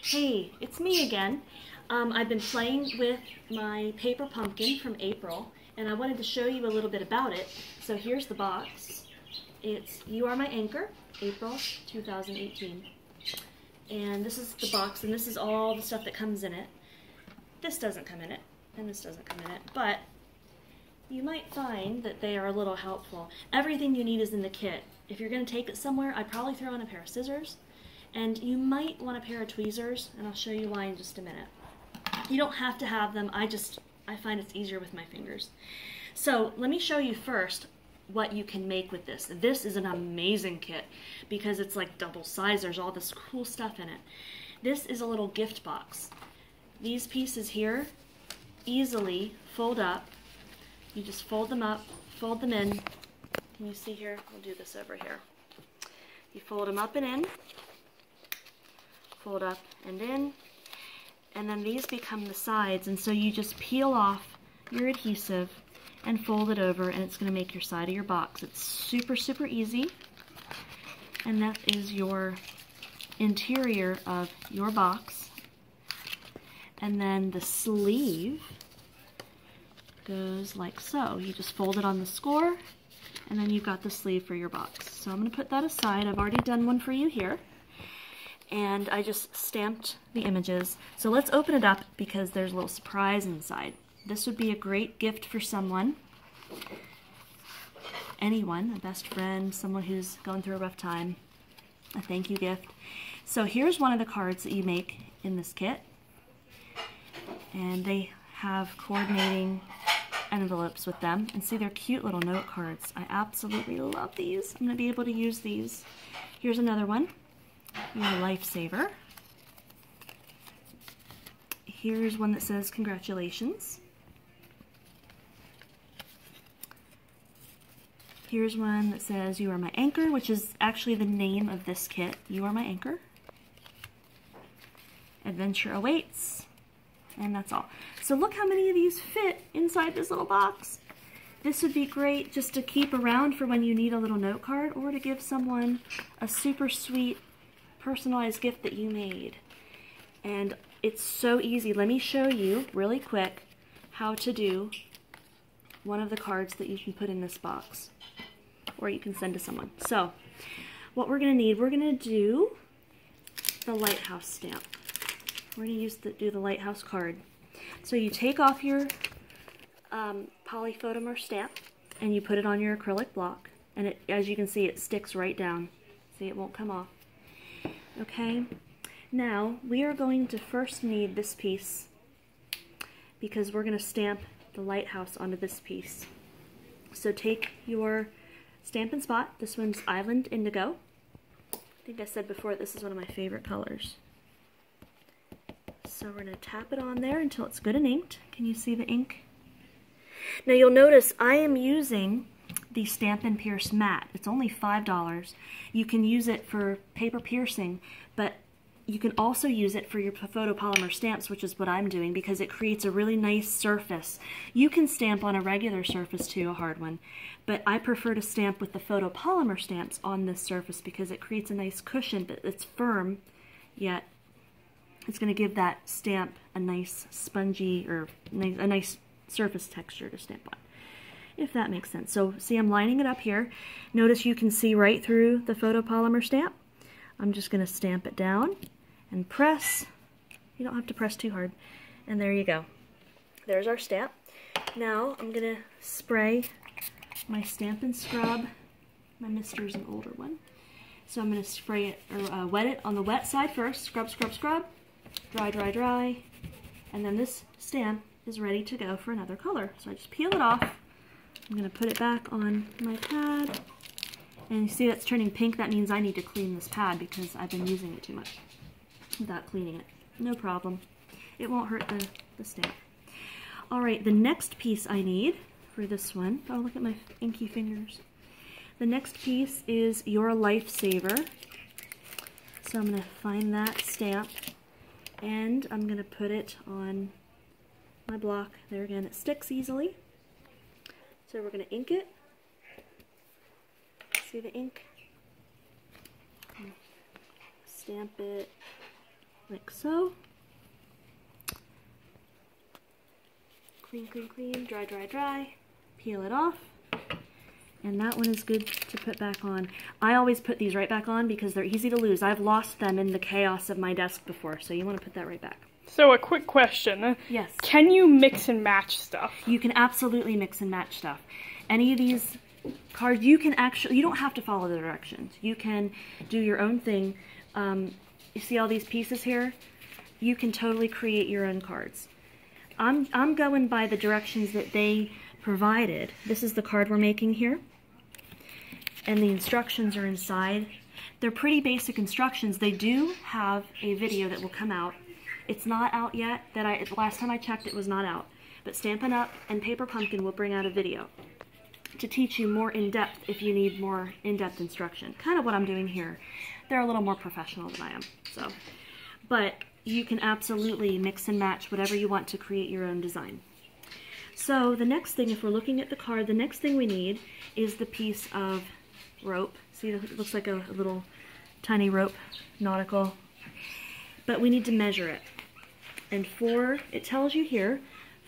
Hey, it's me again. I've been playing with my paper pumpkin from April, and I wanted to show you a little bit about it. So here's the box. It's You Are My Anchor, April 2018. And this is the box, and this is all the stuff that comes in it. This doesn't come in it, and this doesn't come in it, but you might find that they are a little helpful. Everything you need is in the kit. If you're going to take it somewhere, I'd probably throw in a pair of scissors, and you might want a pair of tweezers, and I'll show you why in just a minute. You don't have to have them, I find it's easier with my fingers. So let me show you first what you can make with this. This is an amazing kit because it's like double size. There's all this cool stuff in it. This is a little gift box. These pieces here easily fold up. You just fold them up, fold them in. Can you see here? We'll do this over here. You fold them up and in, fold up and in, and then these become the sides, and so you just peel off your adhesive and fold it over, and it's going to make your side of your box. It's super, super easy, and that is your interior of your box. And then the sleeve goes like so. You just fold it on the score, and then you've got the sleeve for your box. So I'm going to put that aside. I've already done one for you here, and I just stamped the images. So let's open it up because there's a little surprise inside. This would be a great gift for someone, anyone, a best friend, someone who's going through a rough time, a thank you gift. So here's one of the cards that you make in this kit, and they have coordinating envelopes with them, and see, they're cute little note cards. I absolutely love these. I'm going to be able to use these. Here's another one. You're a lifesaver. Here's one that says congratulations. Here's one that says You Are My Anchor, which is actually the name of this kit. You Are My Anchor. Adventure awaits. And that's all. So look how many of these fit inside this little box. This would be great just to keep around for when you need a little note card, or to give someone a super sweet personalized gift that you made. And it's so easy. Let me show you really quick how to do one of the cards that you can put in this box, or you can send to someone. So what we're going to need, we're going to do the lighthouse stamp. We're going to do the lighthouse card. So you take off your polyphotomer stamp and you put it on your acrylic block, and it, as you can see, it sticks right down. See, it won't come off. Okay, now we are going to first need this piece because we're going to stamp the lighthouse onto this piece. So take your Stampin' Spot. This one's Island Indigo. I think I said before this is one of my favorite colors. So we're going to tap it on there until it's good and inked. Can you see the ink? Now you'll notice I am using the Stampin' Pierce Matte. It's only $5. You can use it for paper piercing, but you can also use it for your photopolymer stamps, which is what I'm doing, because it creates a really nice surface. You can stamp on a regular surface too, a hard one, but I prefer to stamp with the photopolymer stamps on this surface because it creates a nice cushion, but it's firm, yet it's going to give that stamp a nice spongy, or a nice surface texture to stamp on, if that makes sense. So see, I'm lining it up here. Notice you can see right through the photopolymer stamp. I'm just going to stamp it down and press. You don't have to press too hard. And there you go. There's our stamp. Now I'm going to spray my Stampin Scrub. My Mister's an older one. So I'm going to spray it, or wet it on the wet side first. Scrub, scrub, scrub. Dry, dry, dry. And then this stamp is ready to go for another color. So I just peel it off. I'm going to put it back on my pad. And you see that's turning pink. That means I need to clean this pad because I've been using it too much without cleaning it. No problem. It won't hurt the stamp. Alright, the next piece I need for this one, oh, look at my inky fingers. The next piece is Your Lifesaver. So I'm going to find that stamp, and I'm going to put it on my block. There again, it sticks easily. So we're going to ink it. See the ink? Stamp it like so. Clean, clean, clean, dry, dry, dry. Peel it off. And that one is good to put back on. I always put these right back on because they're easy to lose. I've lost them in the chaos of my desk before, so you want to put that right back. So a quick question. Yes. Can you mix and match stuff? You can absolutely mix and match stuff. Any of these cards, you can actually, you don't have to follow the directions. You can do your own thing. You see all these pieces here? You can totally create your own cards. I'm going by the directions that they provided. This is the card we're making here. And the instructions are inside. They're pretty basic instructions. They do have a video that will come out. It's not out yet. Last time I checked, it was not out. But Stampin' Up! And Paper Pumpkin will bring out a video to teach you more in-depth if you need more in-depth instruction. Kind of what I'm doing here. They're a little more professional than I am. So, but you can absolutely mix and match whatever you want to create your own design. So the next thing, if we're looking at the card, the next thing we need is the piece of rope. See, it looks like a little tiny rope, nautical. But we need to measure it. And it tells you here,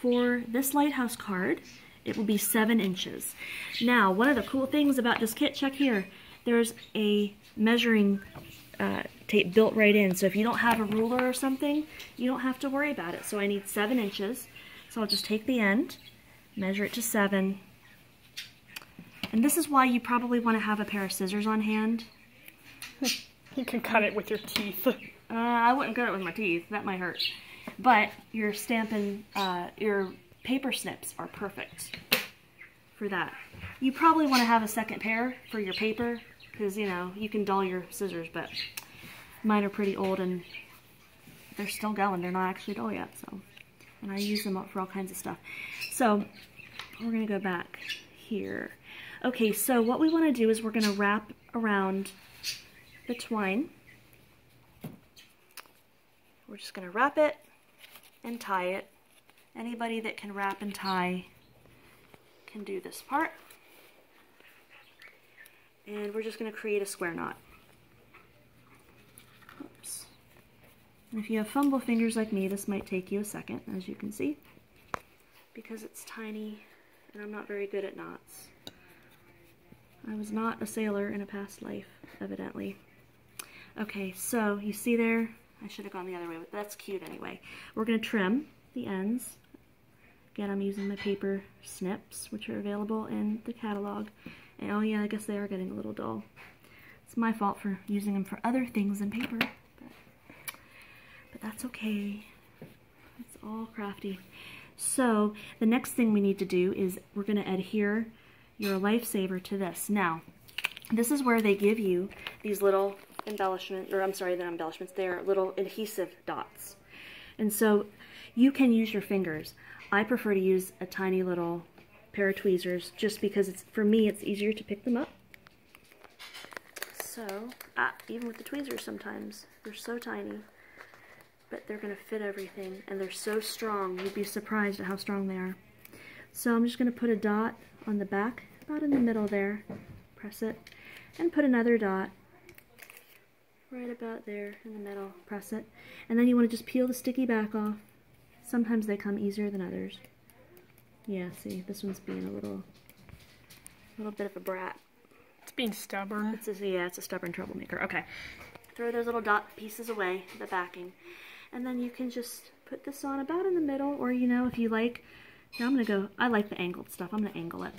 for this lighthouse card, it will be 7 inches. Now, one of the cool things about this kit, check here, there's a measuring tape built right in. So if you don't have a ruler or something, you don't have to worry about it. So I need 7 inches. So I'll just take the end, measure it to 7. And this is why you probably want to have a pair of scissors on hand. You can cut it with your teeth. I wouldn't cut it with my teeth. That might hurt. But your your paper snips are perfect for that. You probably want to have a second pair for your paper because, you know, you can dull your scissors, but mine are pretty old and they're still going. They're not actually dull yet, so. And I use them up for all kinds of stuff. So we're going to go back here. Okay, so what we want to do is we're going to wrap around the twine. We're just going to wrap it and tie it. Anybody that can wrap and tie can do this part. And we're just going to create a square knot. Oops. And if you have fumble fingers like me, this might take you a second, as you can see, because it's tiny and I'm not very good at knots. I was not a sailor in a past life, evidently. Okay, so you see there, I should have gone the other way, but that's cute anyway. We're going to trim the ends. Again, I'm using my Paper Snips, which are available in the catalog. And oh yeah, I guess they are getting a little dull. It's my fault for using them for other things than paper. But that's okay. It's all crafty. So the next thing we need to do is we're going to adhere your lifesaver to this. Now, this is where they give you these little embellishments, or I'm sorry, they're embellishments, they're little adhesive dots. And so you can use your fingers. I prefer to use a tiny little pair of tweezers just because for me it's easier to pick them up. So, even with the tweezers sometimes, they're so tiny. But they're going to fit everything, and they're so strong. You'd be surprised at how strong they are. So I'm just going to put a dot on the back, about in the middle there. Press it, and put another dot right about there in the middle. Press it, and then you want to just peel the sticky back off. Sometimes they come easier than others. Yeah, see, this one's being a little bit of a brat. It's being stubborn. It's a stubborn troublemaker. Okay, throw those little dot pieces away, the backing. And then you can just put this on about in the middle, or, you know, if you like, here I'm going to go, I like the angled stuff. I'm going to angle it.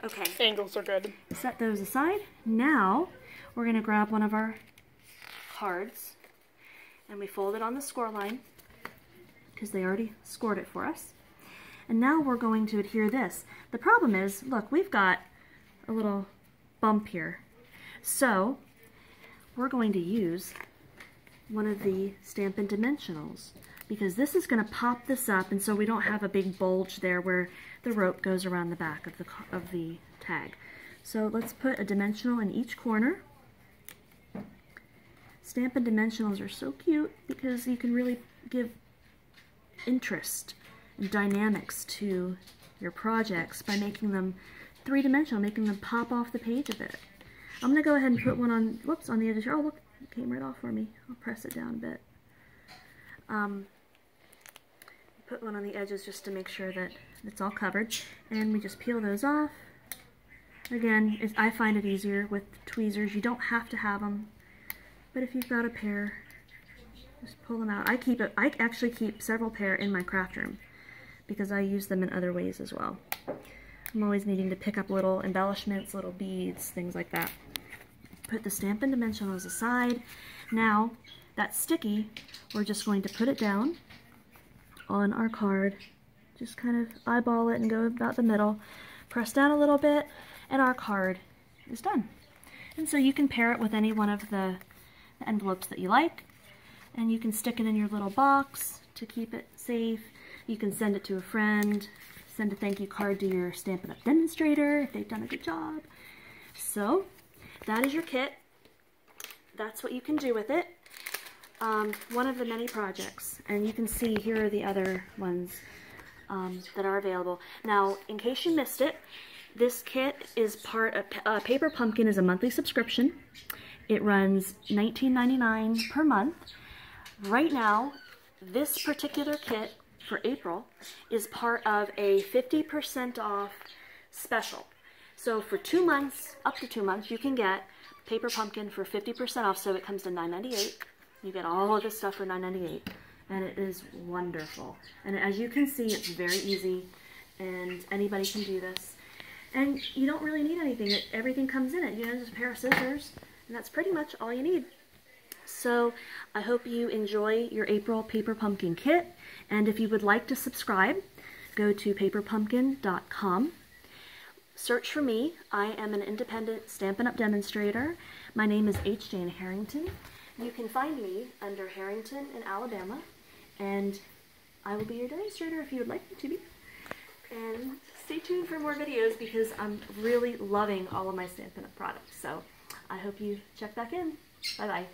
Okay. Angles are good. Set those aside. Now, we're going to grab one of our cards, and we fold it on the score line, because they already scored it for us. And now we're going to adhere this. The problem is, look, we've got a little bump here. So, we're going to use one of the Stampin' Dimensionals, because this is going to pop this up, and so we don't have a big bulge there where the rope goes around the back of the tag. So let's put a dimensional in each corner. Stampin' Dimensionals are so cute because you can really give interest and dynamics to your projects by making them three-dimensional, making them pop off the page a bit. I'm going to go ahead and put one on, whoops, on the edge here. Oh, look, it came right off for me. I'll press it down a bit. Put one on the edges just to make sure that it's all covered, and we just peel those off. Again, I find it easier with tweezers. You don't have to have them, but if you've got a pair, just pull them out. I actually keep several pair in my craft room because I use them in other ways as well. I'm always needing to pick up little embellishments, little beads, things like that. Put the Stampin' Dimensionals aside. Now, that's sticky. We're just going to put it down on our card. Just kind of eyeball it and go about the middle. Press down a little bit, and our card is done. And so you can pair it with any one of the envelopes that you like, and you can stick it in your little box to keep it safe. You can send it to a friend, send a thank you card to your Stampin' Up! Demonstrator if they've done a good job. So, that is your kit. That's what you can do with it. One of the many projects, and you can see here are the other ones that are available. Now, in case you missed it, this kit is part of Paper Pumpkin is a monthly subscription. It runs $19.99 per month. Right now, this particular kit for April is part of a 50% off special. So for 2 months, up to 2 months, you can get Paper Pumpkin for 50% off, so it comes to $9.98. You get all of this stuff for $9.98, and it is wonderful. And as you can see, it's very easy, and anybody can do this. And you don't really need anything. Everything comes in it. You know, just a pair of scissors, and that's pretty much all you need. So I hope you enjoy your April Paper Pumpkin kit, and if you would like to subscribe, go to paperpumpkin.com. Search for me. I am an independent Stampin' Up! Demonstrator. My name is H. Jane Harrington. You can find me under Harrington in Alabama, and I will be your demonstrator if you would like me to be. And stay tuned for more videos because I'm really loving all of my Stampin' Up! Products. So I hope you check back in. Bye-bye.